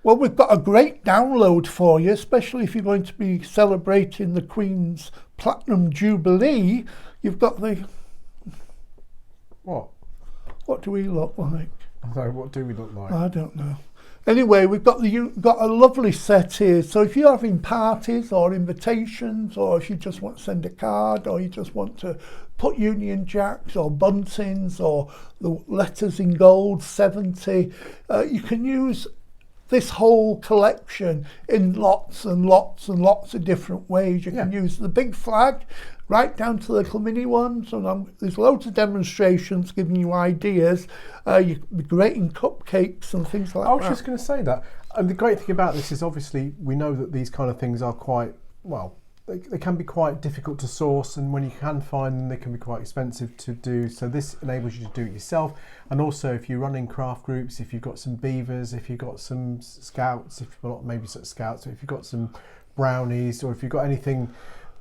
Well, we've got a great download for you, especially if you're going to be celebrating the Queen's Platinum Jubilee. You've got the... What? What do we look like? I don't know, what do we look like? I don't know. Anyway, we've got a lovely set here. So if you're having parties or invitations, or if you just want to send a card, or you just want to put Union Jacks or buntings or the letters in gold, 70, you can use this whole collection in lots and lots and lots of different ways. You can use the big flag right down to the little mini ones, and there's loads of demonstrations giving you ideas. You can be great in cupcakes and things like that. I was just going to say that. And the great thing about this is obviously we know that these kind of things are quite, well, they can be quite difficult to source, and when you can find them, they can be quite expensive to do. So this enables you to do it yourself. And also, if you're running craft groups, if you've got some beavers, if you've got some scouts, if you've got maybe sort of scouts, if you've got some brownies, or if you've got anything,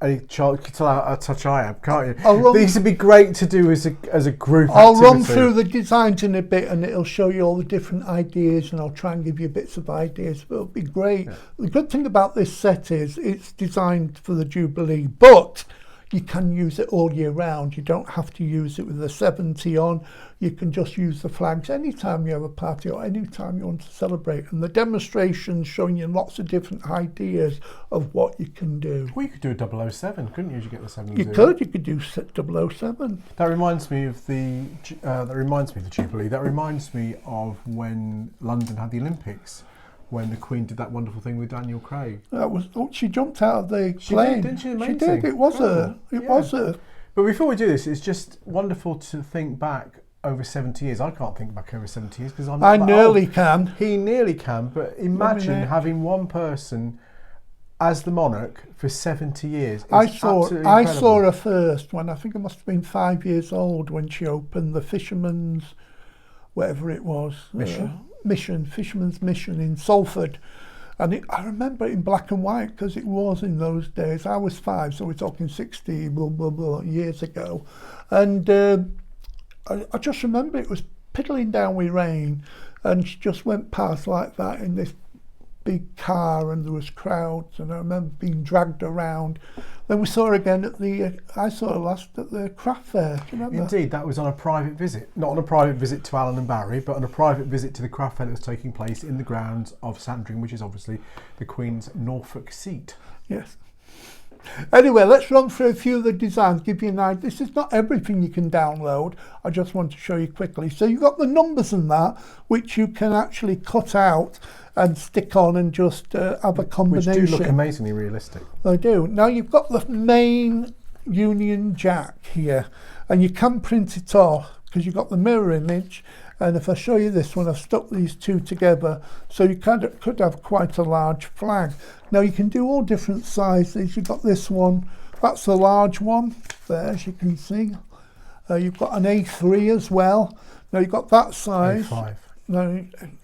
any child, you can tell how touch I am, can't you? These would be great to do as a group I'll activity. run through the designs in a bit, and it'll show you all the different ideas, and I'll try and give you bits of ideas, but it'll be great. Yeah. The good thing about this set is it's designed for the Jubilee, but you can use it all year round. You don't have to use it with the 70 on. You can just use the flags anytime you have a party or anytime you want to celebrate. And the demonstration's showing you lots of different ideas of what you can do. Well, you could do a 007, couldn't you? You get the 7. You could do 007. That reminds me of the Jubilee. That reminds me of when London had the Olympics, when the Queen did that wonderful thing with Daniel Craig. That was she jumped out of the plane. Didn't she? Amazing. She did. It was her. It was her. But before we do this, it's just wonderful to think back over 70 years. I can't think back over 70 years because I nearly can. He nearly can, but imagine having one person as the monarch for 70 years. I saw her first when I think I must have been 5 years old when she opened the Fisherman's, whatever it was. Fisherman's Mission in Salford, and I remember it in black and white because it was in those days. I was 5, so we're talking 60 years ago, and I just remember it was piddling down with rain, and she just went past like that in this big car, and there was crowds, and I remember being dragged around. Then we saw her again I saw her last at the craft fair. Do you remember? Indeed, that was on a private visit. Not on a private visit to Alan and Barry, but on a private visit to the craft fair that was taking place in the grounds of Sandringham, which is obviously the Queen's Norfolk seat. Yes. Anyway, let's run through a few of the designs, give you an idea. This is not everything you can download. I just want to show you quickly. So you've got the numbers and that, which you can actually cut out and stick on and just have a combination. Which do look amazingly realistic. They do. Now you've got the main Union Jack here, and you can print it off because you've got the mirror image. And if I show you this one, I've stuck these two together, so you could have quite a large flag. Now you can do all different sizes. You've got this one, that's a large one there, as you can see. You've got an A3 as well. Now you've got that size. A5.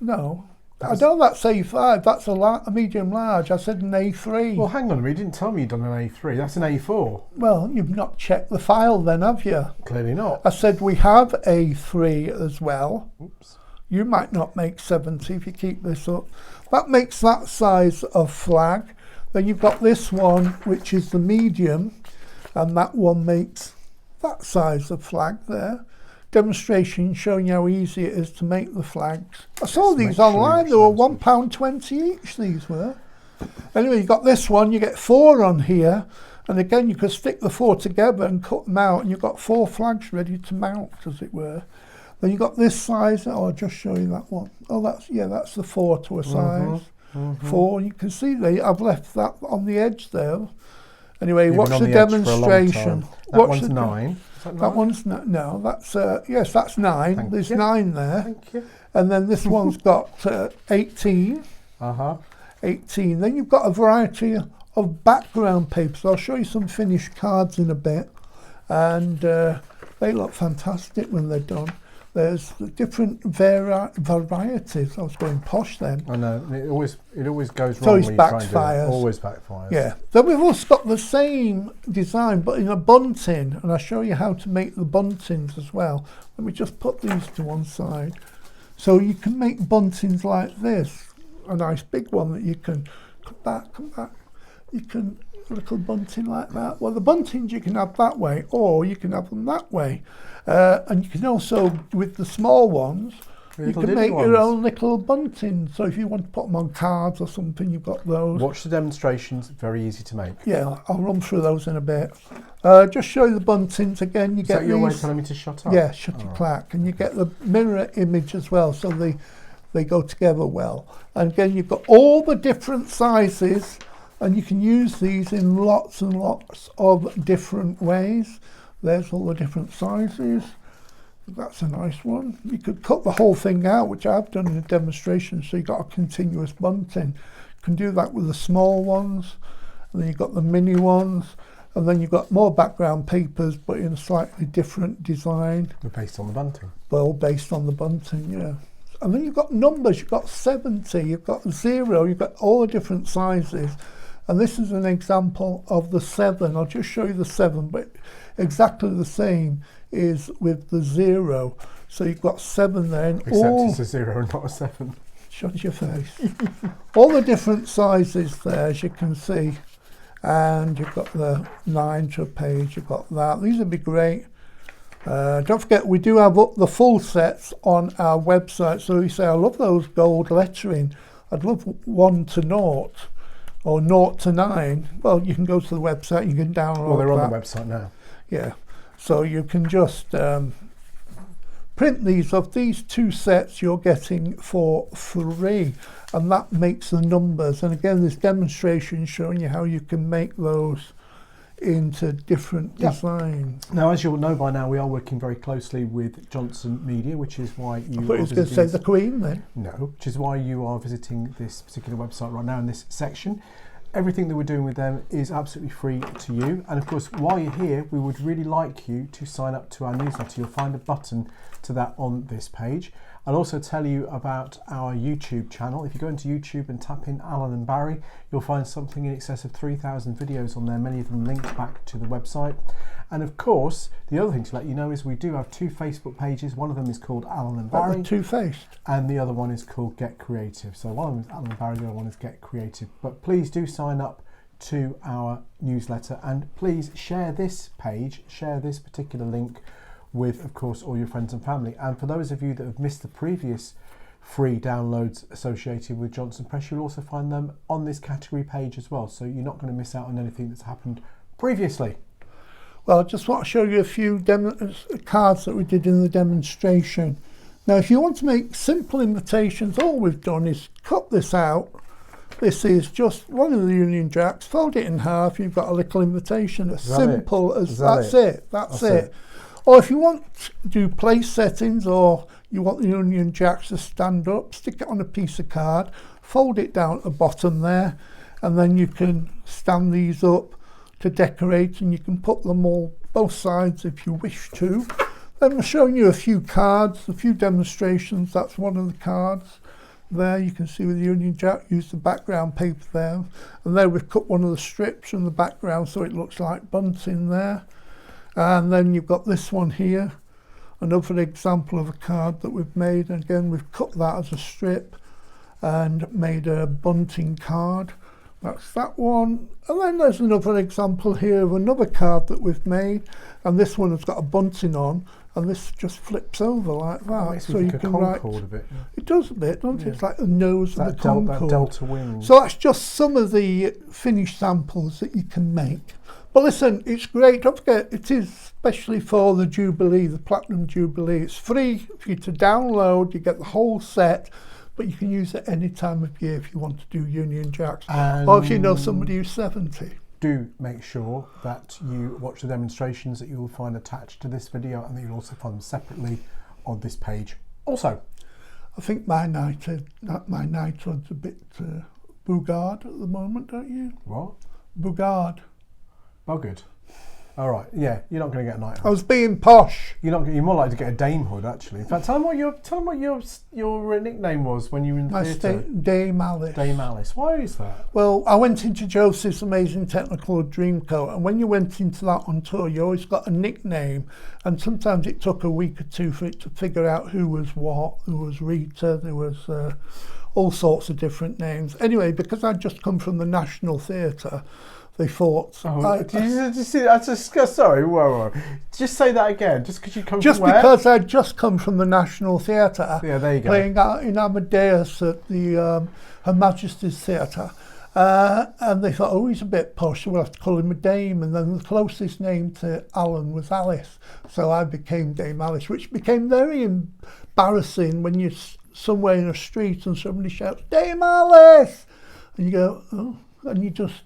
No. I know that's A5, that's a medium large. I said an A3. Well, hang on a minute, you didn't tell me you'd done an A3. That's an A4. Well, you've not checked the file then, have you? Clearly not. I said we have A3 as well. Oops. You might not make 70 if you keep this up. That makes that size of flag. Then you've got this one, which is the medium, and that one makes that size of flag there. Demonstration showing you how easy it is to make the flags. I saw these online, they were £1.20 each, these were. Anyway, you've got this one, you get 4 on here, and again you could stick the 4 together and cut them out, and you've got 4 flags ready to mount, as it were. Then you've got this size, I'll just show you that one. Oh, that's the 4 to a size. 4, you can see I've left that on the edge there. Anyway, watch the demonstration. That one's 9. That one's no. That's yes, that's 9. There's 9 there. Thank you. And then this one's got 18. 18. Then you've got a variety of background papers. I'll show you some finished cards in a bit, and they look fantastic when they're done. There's different varieties. I was going posh then. I know. It always goes wrong when you try and do it. Always backfires. Yeah. Then we've also got the same design, but in a bunting, and I'll show you how to make the buntings as well. Let me just put these to one side. So you can make buntings like this. a nice big one that you can come back. You can a little bunting like that. Well, the buntings you can have that way, or you can have them that way, and you can also, with the small ones, you can make your own little bunting. So if you want to put them on cards or something, you've got those. Watch the demonstrations, very easy to make. Yeah, I'll run through those in a bit. Just show you the buntings again. Is that your way of telling me to shut up? Yeah, shut your clack. And you get the mirror image as well, so they go together well. And again, you've got all the different sizes, and you can use these in lots and lots of different ways. There's all the different sizes. That's a nice one. You could cut the whole thing out, which I've done in a demonstration, so you've got a continuous bunting. You can do that with the small ones, and then you've got the mini ones, and then you've got more background papers, but in a slightly different design. They're based on the bunting. Well, based on the bunting, yeah. And then you've got numbers, you've got 70, you've got 0, you've got all the different sizes. And this is an example of the 7. I'll just show you the 7, but exactly the same is with the 0. So you've got 7 there. And except it's a 0 and not a 7. Shut your face. All the different sizes there, as you can see. And you've got the 9 to a page, you've got that. These would be great. Don't forget, we do have up the full sets on our website. So you say, I love those gold lettering. I'd love 1 to 0 or 0 to 9. Well, you can go to the website, you can download. Well, they're on the website now. Yeah. So you can just print these off. These 2 sets you're getting for free, and that makes the numbers. And again, this demonstration showing you how you can make those into different designs. Now, as you'll know by now, we are working very closely with Johnson Media, which is why you I thought you was going to say the Queen then. No, which is why you are visiting this particular website right now in this section. Everything that we're doing with them is absolutely free to you. And of course, while you're here, we would really like you to sign up to our newsletter. You'll find a button to that on this page. I'll also tell you about our YouTube channel. If you go into YouTube and tap in Alan and Barry, you'll find something in excess of 3,000 videos on there, many of them linked back to the website. And of course, the other thing to let you know is we do have 2 Facebook pages. One of them is called Alan and Barry. Two-faced. And the other one is called Get Creative. So one of them is Alan and Barry, the other one is Get Creative. But please do sign up to our newsletter, and please share this page, share this particular link with, of course, all your friends and family. And for those of you that have missed the previous free downloads associated with Johnson Press, you'll also find them on this category page as well. So you're not going to miss out on anything that's happened previously. Well, I just want to show you a few cards that we did in the demonstration. Now, if you want to make simple invitations, all we've done is cut this out. This is just one of the Union Jacks, fold it in half, you've got a little invitation. As simple as that's it. That's it. Or if you want to do place settings, or you want the Union Jacks to stand up, stick it on a piece of card, fold it down at the bottom there, and then you can stand these up to decorate, and you can put them all both sides if you wish to. Then I'm showing you a few cards, a few demonstrations. That's one of the cards there. You can see with the Union Jack, use the background paper there, and there we've cut one of the strips from the background so it looks like bunting there. And then you've got this one here, another example of a card that we've made, and again we've cut that as a strip and made a bunting card. That's that one. And then there's another example here of another card that we've made, and this one has got a bunting on, and this just flips over like that. So you can write. A bit. It does a bit, doesn't it? It's like the nose of the Concorde. That delta wing. So that's just some of the finished samples that you can make. But listen, it's great. Don't forget, it is especially for the Jubilee, the Platinum Jubilee. It's free for you to download. You get the whole set, but you can use it any time of year if you want to do Union Jacks, or if you know somebody who's 70. Do make sure that you watch the demonstrations that you will find attached to this video, and that you'll also find them separately on this page. Also, I think my knighthood's a bit bougard at the moment, don't you? What? Bougard. Buggered. All right, yeah, you're not going to get a knighthood. I was being posh. You're more likely to get a damehood, actually. In fact, tell them what your nickname was when you were in the theatre. Dame Alice. Dame Alice. Why is that? Well, I went into Joseph's Amazing Technicolor Dreamcoat, and when you went into that on tour, you always got a nickname, and sometimes it took a week or two for it to figure out who was what. There was Rita, there was all sorts of different names. Anyway, because I'd just come from the National Theatre, they thought... Sorry, whoa. Just say that again, just because you come Just from where? because I'd just come from the National Theatre, Yeah, there you go. playing out in Amadeus at the Her Majesty's Theatre. And they thought, oh, he's a bit posh, so we'll have to call him a Dame. And then the closest name to Alan was Alice. So I became Dame Alice, which became very embarrassing when you're somewhere in a street and somebody shouts, Dame Alice! And you go, oh, and you just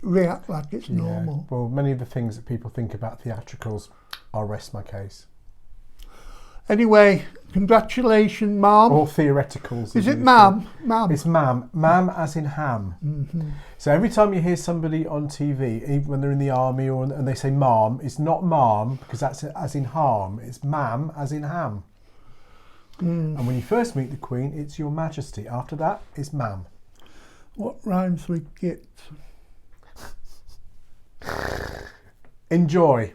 react like it's normal. Well, many of the things that people think about theatricals, I'll rest my case. Anyway, congratulations, Mum. Or theoreticals. Is it Ma'am? Ma'am. It's Ma'am. Ma'am as in ham. Mm-hmm. So every time you hear somebody on TV, even when they're in the army and they say Ma'am, it's not Ma'am because that's as in harm. It's Ma'am as in ham. And when you first meet the Queen, it's Your Majesty. After that, it's Ma'am. What rhymes with git? Enjoy.